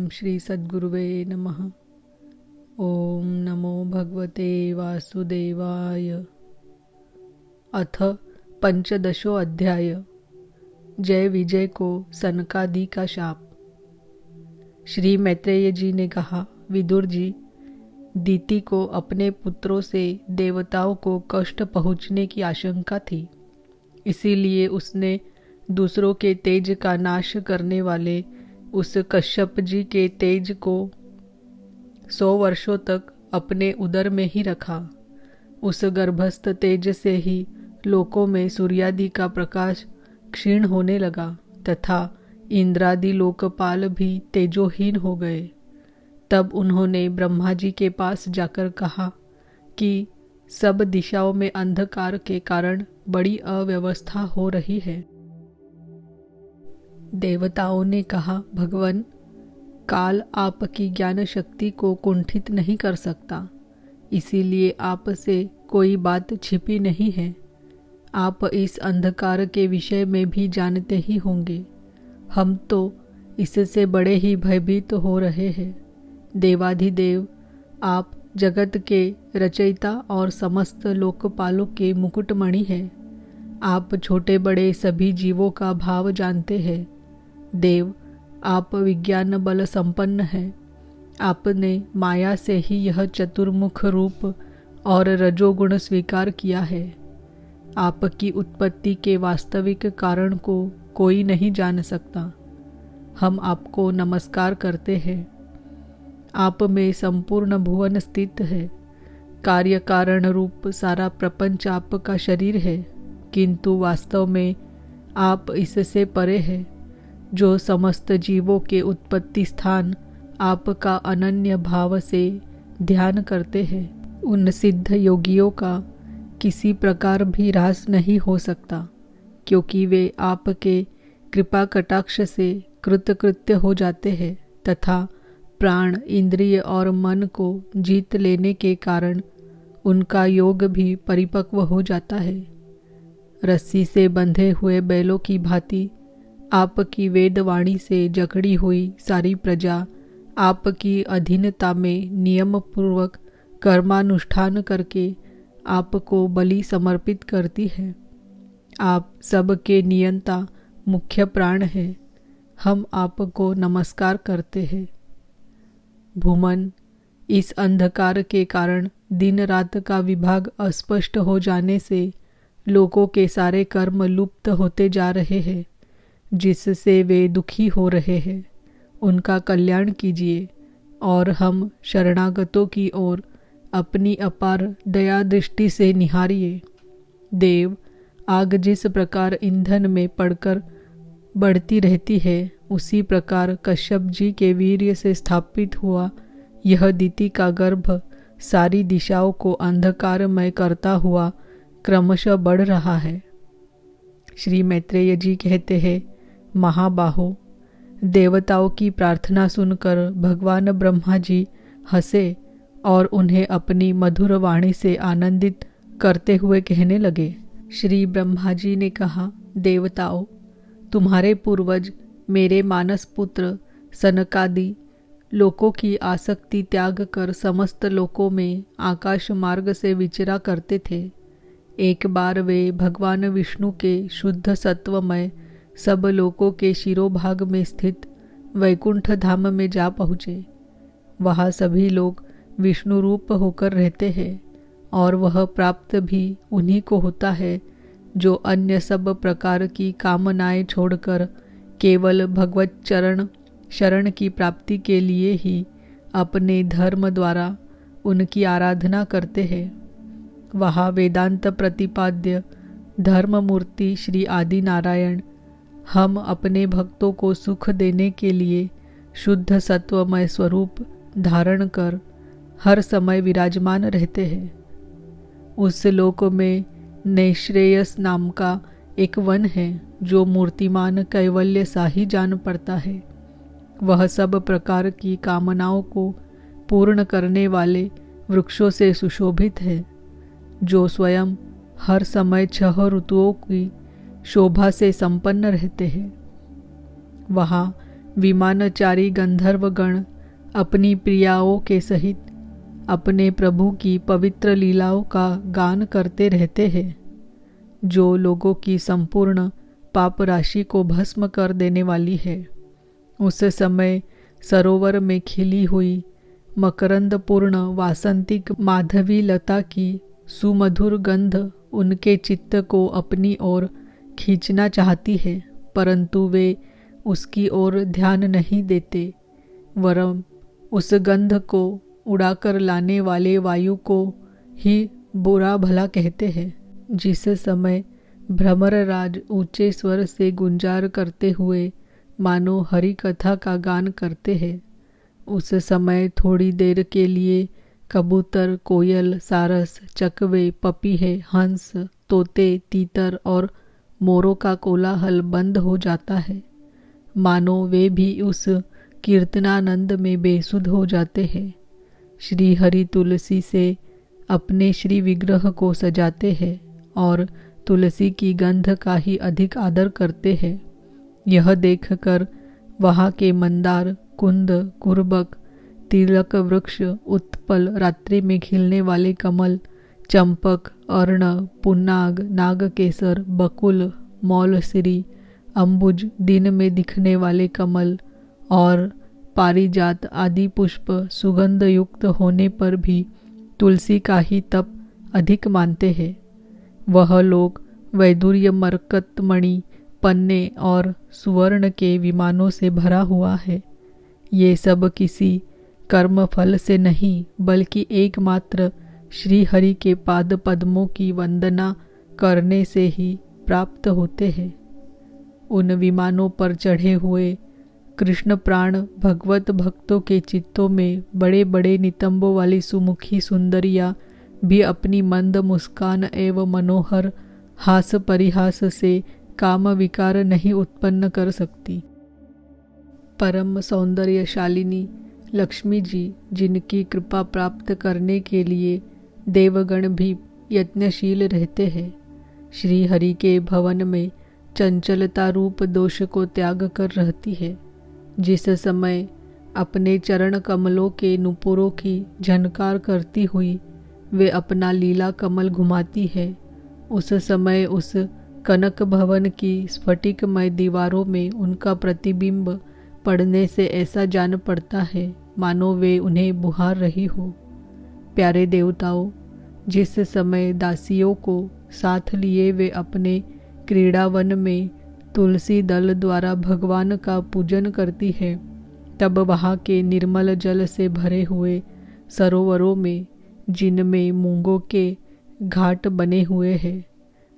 ओम श्री सद्गुरुवे नमः। ओम नमो भगवते वासुदेवाय। अथ पंचदशो अध्याय। जय विजय को सनकादि का शाप। श्री मैत्रेय जी ने कहा, विदुर जी, दीति को अपने पुत्रों से देवताओं को कष्ट पहुँचने की आशंका थी, इसीलिए उसने दूसरों के तेज का नाश करने वाले उस कश्यप जी के तेज को 100 वर्षों तक अपने उदर में ही रखा। उस गर्भस्थ तेज से ही लोकों में सूर्यादि का प्रकाश क्षीण होने लगा तथा इंद्रादि लोकपाल भी तेजोहीन हो गए। तब उन्होंने ब्रह्मा जी के पास जाकर कहा कि सब दिशाओं में अंधकार के कारण बड़ी अव्यवस्था हो रही है। देवताओं ने कहा, भगवान, काल आपकी ज्ञान शक्ति को कुंठित नहीं कर सकता, इसीलिए आपसे कोई बात छिपी नहीं है। आप इस अंधकार के विषय में भी जानते ही होंगे। हम तो इससे बड़े ही भयभीत हो रहे हैं। देवाधिदेव, आप जगत के रचयिता और समस्त लोकपालों के मुकुटमणि हैं। आप छोटे बड़े सभी जीवों का भाव जानते हैं। देव, आप विज्ञान बल संपन्न हैं। आपने माया से ही यह चतुर्मुख रूप और रजोगुण स्वीकार किया है। आपकी उत्पत्ति के वास्तविक कारण को कोई नहीं जान सकता। हम आपको नमस्कार करते हैं। आप में संपूर्ण भुवन स्थित है। कार्य कारण रूप सारा प्रपंच आपका शरीर है, किंतु वास्तव में आप इससे परे है। जो समस्त जीवों के उत्पत्ति स्थान आपका अनन्य भाव से ध्यान करते हैं, उन सिद्ध योगियों का किसी प्रकार भी ह्रास नहीं हो सकता, क्योंकि वे आपके कृपा कटाक्ष से कृतकृत्य हो जाते हैं तथा प्राण, इंद्रिय और मन को जीत लेने के कारण उनका योग भी परिपक्व हो जाता है। रस्सी से बंधे हुए बैलों की भांति आपकी वेदवाणी से जकड़ी हुई सारी प्रजा आपकी अधीनता में नियम पूर्वक कर्मानुष्ठान करके आपको बलि समर्पित करती है। आप सबके नियंता मुख्य प्राण हैं। हम आपको नमस्कार करते हैं। भूमन, इस अंधकार के कारण दिन रात का विभाग अस्पष्ट हो जाने से लोगों के सारे कर्म लुप्त होते जा रहे हैं, जिससे वे दुखी हो रहे हैं। उनका कल्याण कीजिए और हम शरणागतों की ओर अपनी अपार दया दृष्टि से निहारिए। देव, आग जिस प्रकार ईंधन में पड़कर बढ़ती रहती है, उसी प्रकार कश्यप जी के वीर्य से स्थापित हुआ यह दीति का गर्भ सारी दिशाओं को अंधकारमय करता हुआ क्रमशः बढ़ रहा है। श्री मैत्रेय जी कहते हैं, महाबाहो, देवताओं की प्रार्थना सुनकर भगवान ब्रह्मा जी हंसे और उन्हें अपनी मधुर वाणी से आनंदित करते हुए कहने लगे। श्री ब्रह्मा जी ने कहा, देवताओं, तुम्हारे पूर्वज मेरे मानस पुत्र सनकादि लोकों की आसक्ति त्याग कर समस्त लोकों में आकाश मार्ग से विचरा करते थे। एक बार वे भगवान विष्णु के शुद्ध सत्वमय सब लोकों के शिरोभाग में स्थित वैकुंठ धाम में जा पहुँचे। वहाँ सभी लोग विष्णु रूप होकर रहते हैं और वह प्राप्त भी उन्हीं को होता है जो अन्य सब प्रकार की कामनाएं छोड़कर केवल भगवत चरण शरण की प्राप्ति के लिए ही अपने धर्म द्वारा उनकी आराधना करते हैं। वहाँ वेदांत प्रतिपाद्य धर्ममूर्ति श्री आदि नारायण हम अपने भक्तों को सुख देने के लिए शुद्ध सत्वमय स्वरूप धारण कर हर समय विराजमान रहते हैं। उस लोक में नैश्रेयस नाम का एक वन है जो मूर्तिमान कैवल्य सा ही जान पड़ता है। वह सब प्रकार की कामनाओं को पूर्ण करने वाले वृक्षों से सुशोभित है, जो स्वयं हर समय 6 ऋतुओं की शोभा से संपन्न रहते हैं। वहाँ विमानचारी गंधर्वगण अपनी प्रियाओं के सहित अपने प्रभु की पवित्र लीलाओं का गान करते रहते हैं, जो लोगों की संपूर्ण पाप राशि को भस्म कर देने वाली है। उस समय सरोवर में खिली हुई मकरंदपूर्ण वासंतिक माधवी लता की सुमधुर गंध उनके चित्त को अपनी ओर खींचना चाहती है, परंतु वे उसकी ओर ध्यान नहीं देते, वरन उस गंध को उड़ाकर लाने वाले वायु को ही बुरा भला कहते हैं। जिस समय भ्रमरराज ऊंचे स्वर से गुंजार करते हुए मानो हरि कथा का गान करते हैं, उस समय थोड़ी देर के लिए कबूतर, कोयल, सारस, चकवे, पपीहे, हंस, तोते, तीतर और मोरों का कोलाहल बंद हो जाता है, मानो वे भी उस कीर्तनानंद में बेसुध हो जाते हैं। श्री हरि तुलसी से अपने श्री विग्रह को सजाते हैं और तुलसी की गंध का ही अधिक आदर करते हैं। यह देखकर वहाँ के मंदार, कुंद, कुर्बक, तिलक वृक्ष, उत्पल, रात्रि में खिलने वाले कमल, चंपक, अर्ण, पुन्नाग, नागकेसर, बकुल, मौलसिरी, अंबुज, दिन में दिखने वाले कमल और पारिजात आदि पुष्प सुगंध युक्त होने पर भी तुलसी का ही तप अधिक मानते हैं। वह लोग वैदुर्य, मरकत, मणि, पन्ने और सुवर्ण के विमानों से भरा हुआ है। ये सब किसी कर्म फल से नहीं, बल्कि एकमात्र श्री हरि के पाद पद्मों की वंदना करने से ही प्राप्त होते हैं। उन विमानों पर चढ़े हुए कृष्ण प्राण भगवत भक्तों के चित्तों में बड़े बड़े नितंबों वाली सुमुखी सुंदरियां भी अपनी मंद मुस्कान एवं मनोहर हास परिहास से काम विकार नहीं उत्पन्न कर सकती। परम सौंदर्यशालिनी लक्ष्मी जी, जिनकी कृपा प्राप्त करने के लिए देवगण भी यत्नशील रहते हैं, श्री हरि के भवन में चंचलता रूप दोष को त्याग कर रहती है। जिस समय अपने चरण कमलों के नुपुरों की झनकार करती हुई वे अपना लीला कमल घुमाती है, उस समय उस कनक भवन की स्फटिकमय दीवारों में उनका प्रतिबिंब पड़ने से ऐसा जान पड़ता है मानो वे उन्हें बुहार रही हो। प्यारे देवताओं, जिस समय दासियों को साथ लिए वे अपने क्रीड़ावन में तुलसी दल द्वारा भगवान का पूजन करती है, तब वहाँ के निर्मल जल से भरे हुए सरोवरों में, जिनमें मूंगों के घाट बने हुए हैं,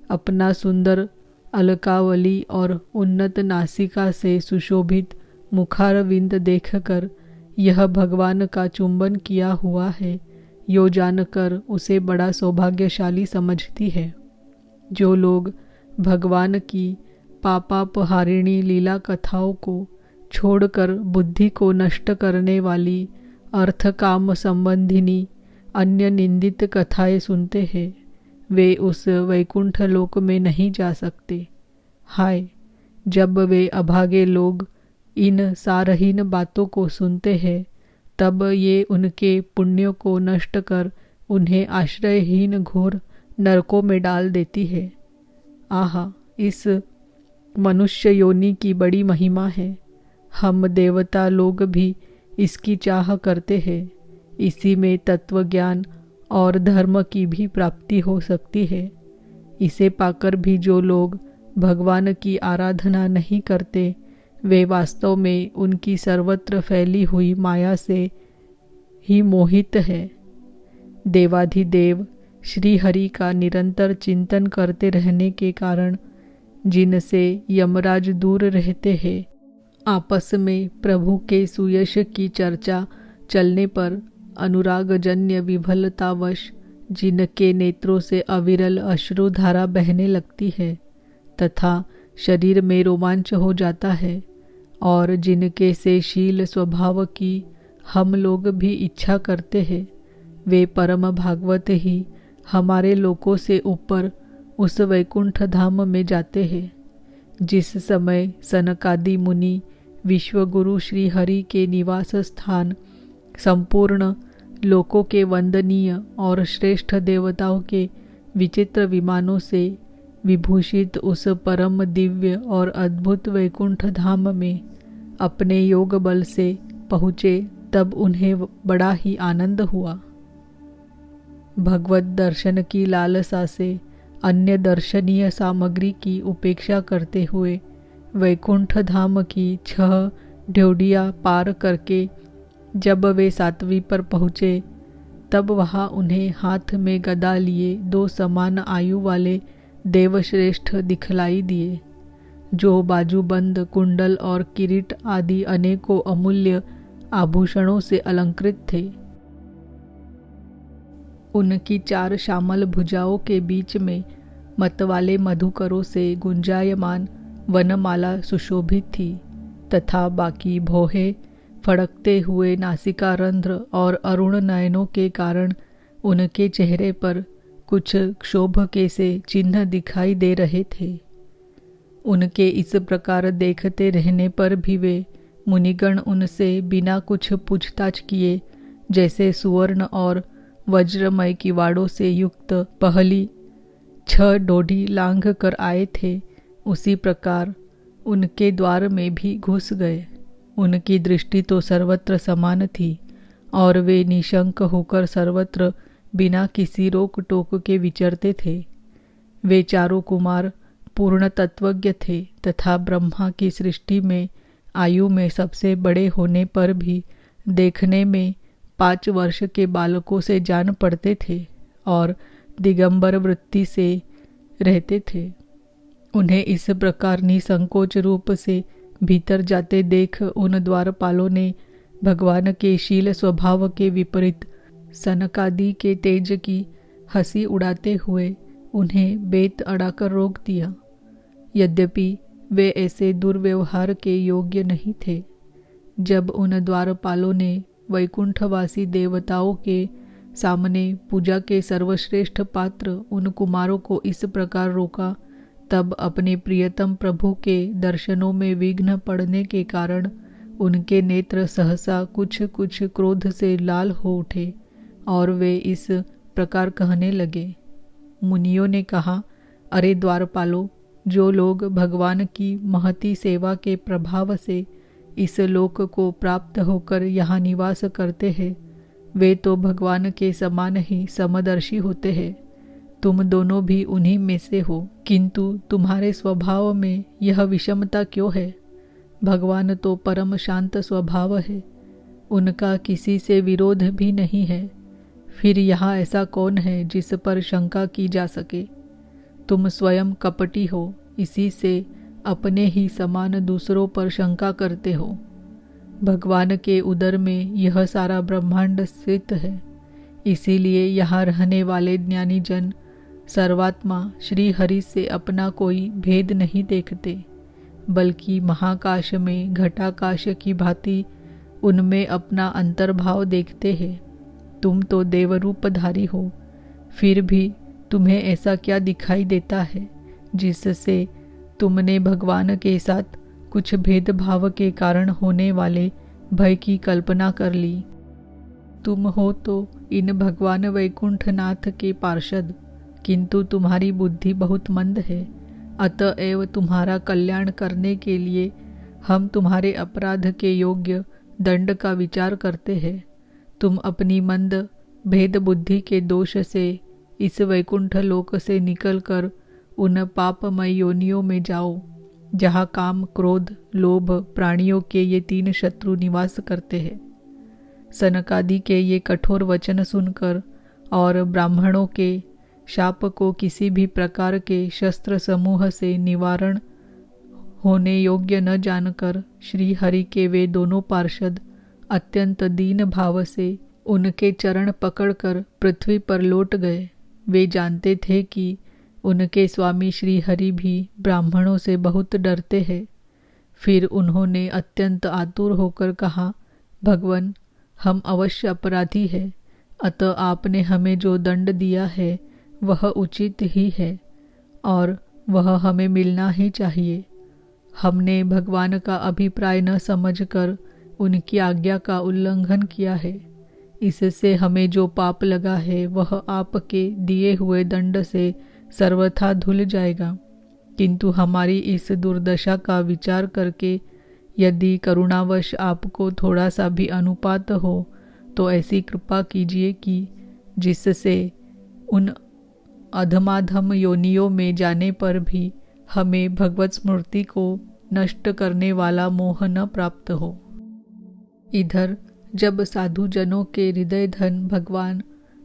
अपना सुंदर अलकावली और उन्नत नासिका से सुशोभित मुखारविंद देखकर यह भगवान का चुंबन किया हुआ है, यो जानकर उसे बड़ा सौभाग्यशाली समझती है। जो लोग भगवान की पापापहारिणी लीला कथाओं को छोड़कर बुद्धि को नष्ट करने वाली अर्थ काम संबंधिनी अन्य निंदित कथाएं सुनते हैं, वे उस वैकुंठ लोक में नहीं जा सकते। हाय, जब वे अभागे लोग इन सारहीन बातों को सुनते हैं, तब ये उनके पुण्यों को नष्ट कर उन्हें आश्रयहीन घोर नरकों में डाल देती है। आहा, इस मनुष्य योनि की बड़ी महिमा है। हम देवता लोग भी इसकी चाह करते हैं। इसी में तत्व ज्ञान और धर्म की भी प्राप्ति हो सकती है। इसे पाकर भी जो लोग भगवान की आराधना नहीं करते, वे वास्तव में उनकी सर्वत्र फैली हुई माया से ही मोहित है। देवाधिदेव श्री हरि का निरंतर चिंतन करते रहने के कारण जिनसे यमराज दूर रहते हैं, आपस में प्रभु के सुयश की चर्चा चलने पर अनुरागजन्य विभलतावश जिनके नेत्रों से अविरल अश्रुधारा बहने लगती है तथा शरीर में रोमांच हो जाता है, और जिनके से शील स्वभाव की हम लोग भी इच्छा करते हैं, वे परम भागवत ही हमारे लोकों से ऊपर उस वैकुंठ धाम में जाते हैं। जिस समय सनकादि मुनि विश्वगुरु श्री हरि के निवास स्थान संपूर्ण लोकों के वंदनीय और श्रेष्ठ देवताओं के विचित्र विमानों से विभूषित उस परम दिव्य और अद्भुत वैकुंठ धाम में अपने योग बल से पहुँचे, तब उन्हें बड़ा ही आनंद हुआ। भगवत दर्शन की लालसा से अन्य दर्शनीय सामग्री की उपेक्षा करते हुए वैकुंठ धाम की 6 ड्योढ़ियाँ पार करके जब वे 7वीं पर पहुँचे, तब वहाँ उन्हें हाथ में गदा लिए 2 समान आयु वाले देवश्रेष्ठ दिखलाई दिए, जो बाजूबंद, कुंडल और किरीट आदि अनेकों अमूल्य आभूषणों से अलंकृत थे। उनकी 4 श्यामल भुजाओं के बीच में मतवाले मधुकरों से गुंजायमान वनमाला सुशोभित थी तथा बाकी भौहें फड़कते हुए नासिकारंध्र और अरुण नयनों के कारण उनके चेहरे पर कुछ क्षोभ के से चिन्ह दिखाई दे रहे थे। उनके इस प्रकार देखते रहने पर भी वे मुनिगण उनसे बिना कुछ पूछताछ किए जैसे सुवर्ण और वज्रमय किवाड़ों से युक्त पहली 6 ड्योढ़ी लांघ कर आए थे, उसी प्रकार उनके द्वार में भी घुस गए। उनकी दृष्टि तो सर्वत्र समान थी और वे निशंक होकर सर्वत्र बिना किसी रोक टोक के विचरते थे। वे चारों कुमार पूर्ण तत्वज्ञ थे तथा ब्रह्मा की सृष्टि में आयु में सबसे बड़े होने पर भी देखने में 5 वर्ष के बालकों से जान पड़ते थे और दिगंबर वृत्ति से रहते थे। उन्हें इस प्रकार निसंकोच रूप से भीतर जाते देख उन द्वारपालों ने भगवान के शील स्वभाव के विपरीत सनकादि के तेज की हंसी उड़ाते हुए उन्हें बेत अड़ाकर रोक दिया। यद्यपि वे ऐसे दुर्व्यवहार के योग्य नहीं थे। जब उन द्वारपालों ने वैकुंठवासी देवताओं के सामने पूजा के सर्वश्रेष्ठ पात्र उन कुमारों को इस प्रकार रोका, तब अपने प्रियतम प्रभु के दर्शनों में विघ्न पड़ने के कारण उनके नेत्र सहसा कुछ कुछ क्रोध से लाल हो उठे और वे इस प्रकार कहने लगे। मुनियों ने कहा, अरे द्वारपालों, जो लोग भगवान की महती सेवा के प्रभाव से इस लोक को प्राप्त होकर यहाँ निवास करते हैं, वे तो भगवान के समान ही समदर्शी होते हैं। तुम दोनों भी उन्हीं में से हो, किंतु तुम्हारे स्वभाव में यह विषमता क्यों है? भगवान तो परम शांत स्वभाव है, उनका किसी से विरोध भी नहीं है। फिर यहाँ ऐसा कौन है जिस पर शंका की जा सके? तुम स्वयं कपटी हो, इसी से अपने ही समान दूसरों पर शंका करते हो। भगवान के उदर में यह सारा ब्रह्मांड स्थित है, इसीलिए यहाँ रहने वाले ज्ञानी जन सर्वात्मा श्री हरि से अपना कोई भेद नहीं देखते, बल्कि महाकाश में घटाकाश की भांति उनमें अपना अंतर्भाव देखते हैं। तुम तो देवरूपधारी हो, फिर भी तुम्हें ऐसा क्या दिखाई देता है जिससे तुमने भगवान के साथ कुछ भेदभाव के कारण होने वाले भय की कल्पना कर ली? तुम हो तो इन भगवान वैकुंठनाथ के पार्षद, किंतु तुम्हारी बुद्धि बहुत मंद है। अतएव तुम्हारा कल्याण करने के लिए हम तुम्हारे अपराध के योग्य दंड का विचार करते हैं। तुम अपनी मंद भेद बुद्धि के दोष से इस वैकुंठ लोक से निकलकर उन पापमय योनियों में जाओ, जहाँ काम, क्रोध, लोभ प्राणियों के ये 3 शत्रु निवास करते हैं। सनकादि के ये कठोर वचन सुनकर और ब्राह्मणों के शाप को किसी भी प्रकार के शस्त्र समूह से निवारण होने योग्य न जानकर श्री हरि के वे दोनों पार्षद अत्यंत दीन भाव से उनके चरण पकड़कर पृथ्वी पर लौट गए। वे जानते थे कि उनके स्वामी श्री हरि भी ब्राह्मणों से बहुत डरते हैं। फिर उन्होंने अत्यंत आतुर होकर कहा, भगवान, हम अवश्य अपराधी हैं, अतः आपने हमें जो दंड दिया है वह उचित ही है और वह हमें मिलना ही चाहिए। हमने भगवान का अभिप्राय न समझकर उनकी आज्ञा का उल्लंघन किया है। इससे हमें जो पाप लगा है वह आपके दिए हुए दंड से सर्वथा धुल जाएगा। किंतु हमारी इस दुर्दशा का विचार करके यदि करुणावश आपको थोड़ा सा भी अनुपात हो तो ऐसी कृपा कीजिए कि जिससे उन अधमाधम योनियों में जाने पर भी हमें भगवत स्मृति को नष्ट करने वाला मोह न प्राप्त हो। इधर जब साधुजनों के हृदय धन भगवान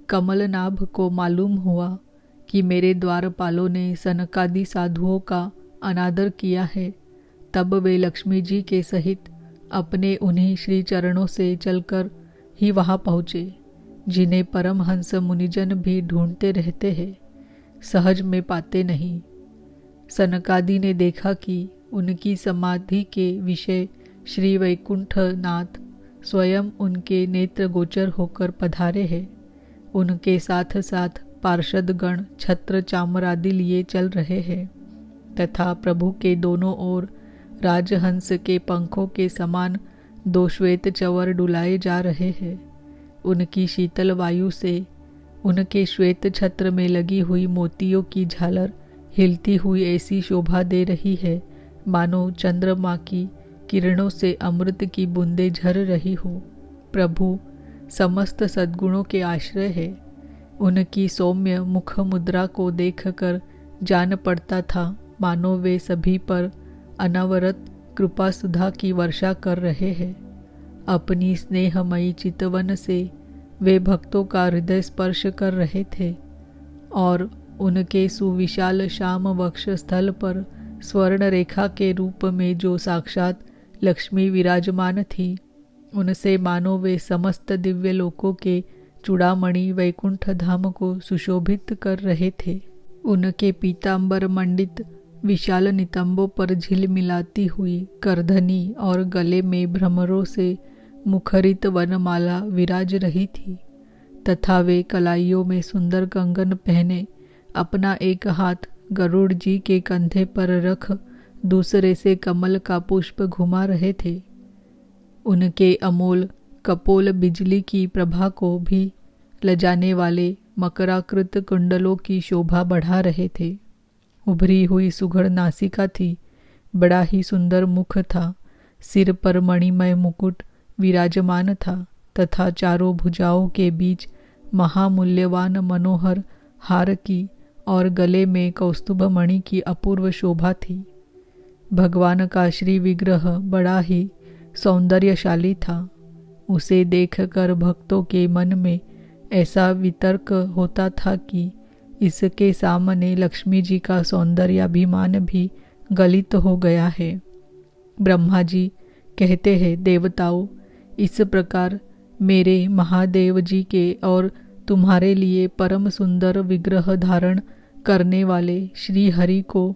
कमलनाभ को मालूम हुआ कि मेरे द्वारपालों ने सनकादि साधुओं का अनादर किया है, तब वे लक्ष्मी जी के सहित अपने उन्हीं श्री चरणों से चलकर ही वहाँ पहुँचे, जिन्हें परमहंस मुनिजन भी ढूंढते रहते हैं, सहज में पाते नहीं। सनकादि ने देखा कि उनकी समाधि के विषय श्री वैकुंठनाथ स्वयं उनके नेत्र गोचर होकर पधारे हैं। उनके साथ साथ पार्षदगण छत्र चामर आदि लिए चल रहे हैं तथा प्रभु के दोनों ओर राजहंस के पंखों के समान दो श्वेत चंवर डुलाए जा रहे हैं। उनकी शीतल वायु से उनके श्वेत छत्र में लगी हुई मोतियों की झालर हिलती हुई ऐसी शोभा दे रही है मानो चंद्रमा की किरणों से अमृत की बूंदें झर रही हो। प्रभु समस्त सद्गुणों के आश्रय है। उनकी सौम्य मुख मुद्रा को देखकर जान पड़ता था मानो वे सभी पर अनवरत कृपा सुधा की वर्षा कर रहे हैं। अपनी स्नेहमयी चितवन से वे भक्तों का हृदय स्पर्श कर रहे थे और उनके सुविशाल श्याम वक्ष स्थल पर स्वर्ण रेखा के रूप में जो साक्षात लक्ष्मी विराजमान थी, उनसे मानो वे समस्त दिव्य लोकों के चूड़ामणि वैकुंठ धाम को सुशोभित कर रहे थे। उनके पीतांबर मंडित विशाल नितंबों पर झिलमिलाती हुई करधनी और गले में भ्रमरों से मुखरित वनमाला विराज रही थी तथा वे कलाइयों में सुंदर कंगन पहने अपना एक हाथ गरुड़ जी के कंधे पर रख दूसरे से कमल का पुष्प घुमा रहे थे। उनके अमोल कपोल बिजली की प्रभा को भी लजाने वाले मकराकृत कुंडलों की शोभा बढ़ा रहे थे। उभरी हुई सुघड़ नासिका थी, बड़ा ही सुंदर मुख था, सिर पर मणिमय मुकुट विराजमान था तथा चारों भुजाओं के बीच महामूल्यवान मनोहर हार की और गले में कौस्तुभ मणि की अपूर्व शोभा थी। भगवान का श्री विग्रह बड़ा ही सौंदर्यशाली था। उसे देखकर भक्तों के मन में ऐसा वितर्क होता था कि इसके सामने लक्ष्मी जी का सौंदर्याभिमान भी गलित हो गया है। ब्रह्मा जी कहते हैं, देवताओं, इस प्रकार मेरे महादेव जी के और तुम्हारे लिए परम सुंदर विग्रह धारण करने वाले श्री हरि को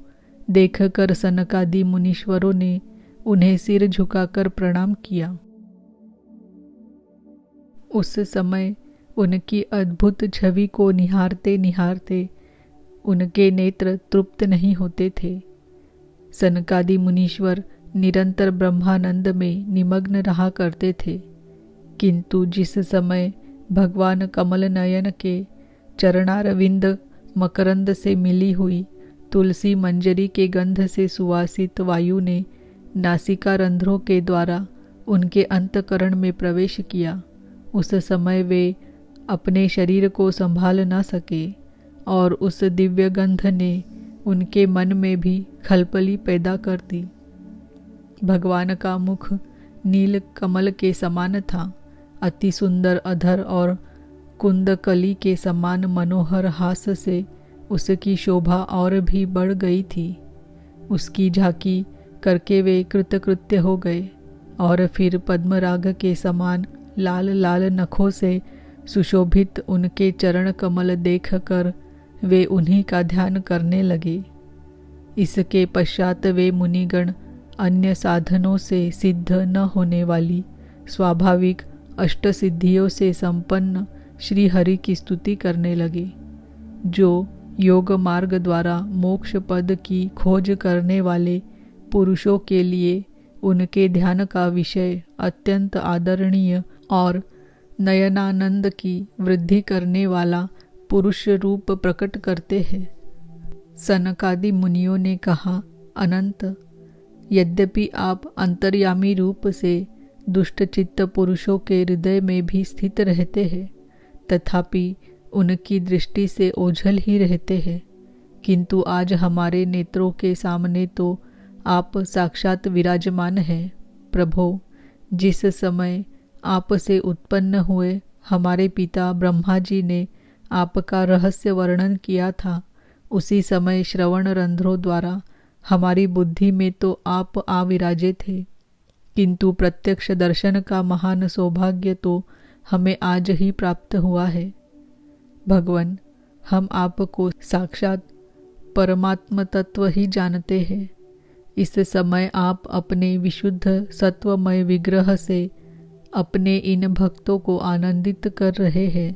देखकर सनकादि मुनीश्वरों ने उन्हें सिर झुकाकर प्रणाम किया। उस समय उनकी अद्भुत छवि को निहारते निहारते उनके नेत्र तृप्त नहीं होते थे। सनकादि मुनीश्वर निरंतर ब्रह्मानंद में निमग्न रहा करते थे, किंतु जिस समय भगवान कमल नयन के चरणारविंद मकरंद से मिली हुई तुलसी मंजरी के गंध से सुवासित वायु ने नासिका रंध्रों के द्वारा उनके अंतकरण में प्रवेश किया, उस समय वे अपने शरीर को संभाल न सके और उस दिव्य गंध ने उनके मन में भी खलबली पैदा कर दी। भगवान का मुख नील कमल के समान था। अति सुंदर अधर और कुंदकली के समान मनोहर हास से उसकी शोभा और भी बढ़ गई थी। उसकी झांकी करके वे कृतकृत्य हो गए और फिर पद्मराग के समान लाल लाल नखों से सुशोभित उनके चरण कमल देखकर वे उन्हीं का ध्यान करने लगे। इसके पश्चात वे मुनिगण अन्य साधनों से सिद्ध न होने वाली स्वाभाविक अष्टसिद्धियों से संपन्न श्री हरि की स्तुति करने लगे, जो योग मार्ग द्वारा मोक्ष पद की खोज करने वाले पुरुषों के लिए उनके ध्यान का विषय अत्यंत आदरणीय और नयनानंद की वृद्धि करने वाला पुरुष रूप प्रकट करते हैं। सनकादि मुनियों ने कहा, अनंत, यद्यपि आप अंतर्यामी रूप से दुष्ट चित्त पुरुषों के हृदय में भी स्थित रहते हैं, तथापि उनकी दृष्टि से ओझल ही रहते हैं, किंतु आज हमारे नेत्रों के सामने तो आप साक्षात विराजमान हैं। प्रभो, जिस समय आप से उत्पन्न हुए हमारे पिता ब्रह्मा जी ने आपका रहस्य वर्णन किया था, उसी समय श्रवण रंध्रों द्वारा हमारी बुद्धि में तो आप आ विराजे थे, किंतु प्रत्यक्ष दर्शन का महान सौभाग्य तो हमें आज ही प्राप्त हुआ है। भगवान, हम आपको साक्षात परमात्म तत्व ही जानते हैं। इस समय आप अपने विशुद्ध सत्वमय विग्रह से अपने इन भक्तों को आनंदित कर रहे हैं।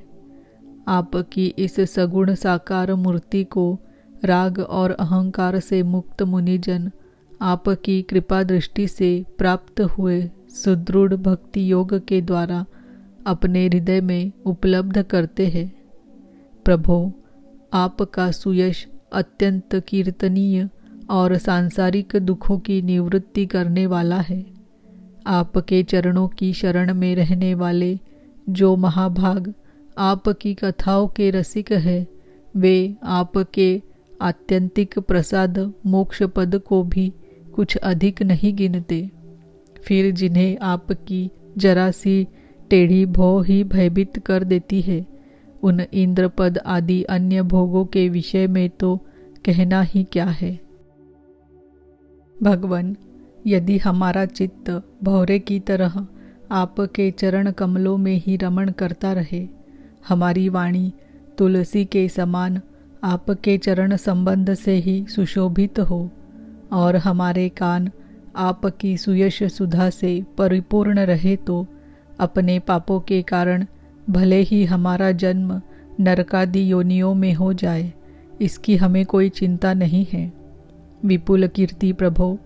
आपकी इस सगुण साकार मूर्ति को राग और अहंकार से मुक्त मुनिजन आपकी कृपा दृष्टि से प्राप्त हुए सुदृढ़ भक्ति योग के द्वारा अपने हृदय में उपलब्ध करते हैं। प्रभो, आपका सुयश अत्यंत कीर्तनीय और सांसारिक दुखों की निवृत्ति करने वाला है। आपके चरणों की शरण में रहने वाले जो महाभाग आपकी कथाओं के रसिक हैं, वे आपके आत्यंतिक प्रसाद मोक्ष पद को भी कुछ अधिक नहीं गिनते। फिर जिन्हें आपकी जरा सी टेढ़ी भौ ही भयभीत कर देती है, उन इंद्रपद आदि अन्य भोगों के विषय में तो कहना ही क्या है। भगवान, यदि हमारा चित्त भौरे की तरह आपके चरण कमलों में ही रमण करता रहे, हमारी वाणी तुलसी के समान आपके चरण संबंध से ही सुशोभित हो और हमारे कान आपकी सुयश सुधा से परिपूर्ण रहे, तो अपने पापों के कारण भले ही हमारा जन्म नरकादि योनियों में हो जाए, इसकी हमें कोई चिंता नहीं है। विपुल कीर्ति प्रभो,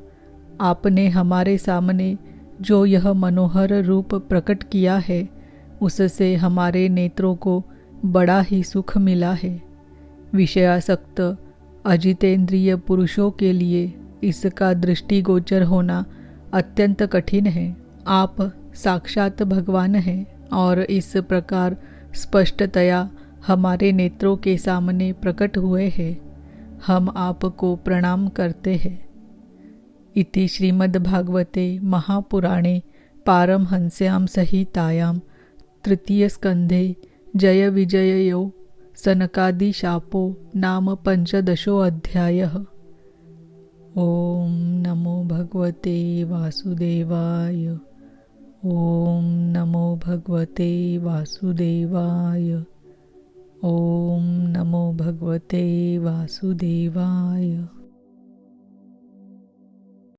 आपने हमारे सामने जो यह मनोहर रूप प्रकट किया है, उससे हमारे नेत्रों को बड़ा ही सुख मिला है। विषयासक्त अजितेंद्रिय पुरुषों के लिए इसका दृष्टिगोचर होना अत्यंत कठिन है। आप साक्षात भगवान हैं और इस प्रकार स्पष्टतया हमारे नेत्रों के सामने प्रकट हुए हैं। हम आपको प्रणाम करते हैं। इति श्रीमद्भागवते महापुराणे पारमहंस्यां संहितायां तृतीय स्कंधे जय विजययो सनकादिशापो नाम 15 अध्यायः। ओम नमो भगवते वासुदेवाय। ओम नमो भगवते वासुदेवाय। ओम नमो भगवते वासुदेवाय।